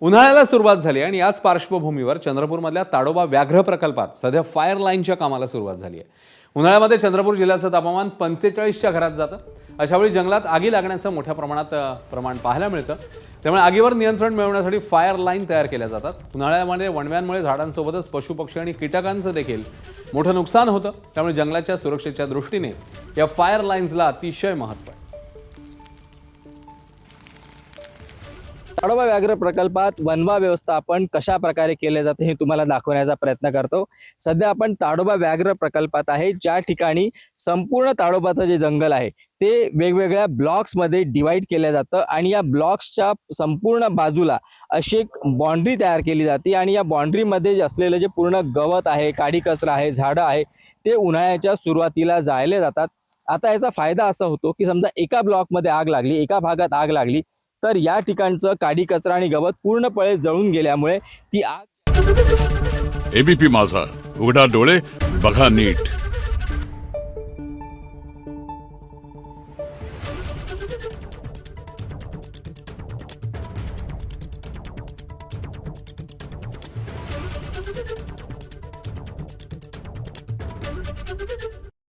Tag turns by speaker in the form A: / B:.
A: उन्हाळ्याला सुरुवात झाली आणि याच पार्श्वभूमीवर चंद्रपूरमधल्या ताडोबा व्याघ्र प्रकल्पात सध्या फायर लाईनच्या कामाला सुरुवात झाली आहे. उन्हाळ्यामध्ये चंद्रपूर जिल्ह्याचं तापमान 45च्या घरात जातं. अशावेळी जंगलात आगी लागण्याचं मोठ्या प्रमाण पाहायला मिळतं. त्यामुळे आगीवर नियंत्रण मिळवण्यासाठी फायर लाईन तयार केल्या जातात. उन्हाळ्यामध्ये वणव्यांमुळे झाडांसोबतच पशुपक्षी आणि कीटकांचं देखील मोठं नुकसान होतं. त्यामुळे जंगलाच्या सुरक्षेच्या दृष्टीने या फायर लाईन्सला अतिशय महत्त्व आहे.
B: ताडोबा व्याघ्र प्रकल्पात वनवा व्यवस्थापन कशा प्रकारे केले जाते हे तुम्हाला दाखवण्याचा प्रयत्न करतो. सध्या आपण ताडोबा व्याघ्र प्रकल्पात आहे, ज्या ठिकाणी संपूर्ण ताडोबाचं जे जंगल आहे ते वेगवेगळ्या ब्लॉक्समध्ये डिवाइड केलं जातं आणि या ब्लॉक्सच्या संपूर्ण बाजूला अशी एक बाउंड्री तयार केली जाते आणि या बाउंड्रीमध्ये असलेलं जे पूर्ण गवत आहे, काडी कचरा आहे, झाडं आहे ते उन्हाळ्याच्या सुरुवातीला जाळले जातात. आता याचा फायदा असा होतो की समजा एका ब्लॉकमध्ये आग लागली, एका भागात आग लागली तर या ठिकाणचं काडी कचरा आणि गवत पूर्णपणे जळून गेल्यामुळे ती आग
C: एबीपी माझा, उघडा डोळे बघा नीट.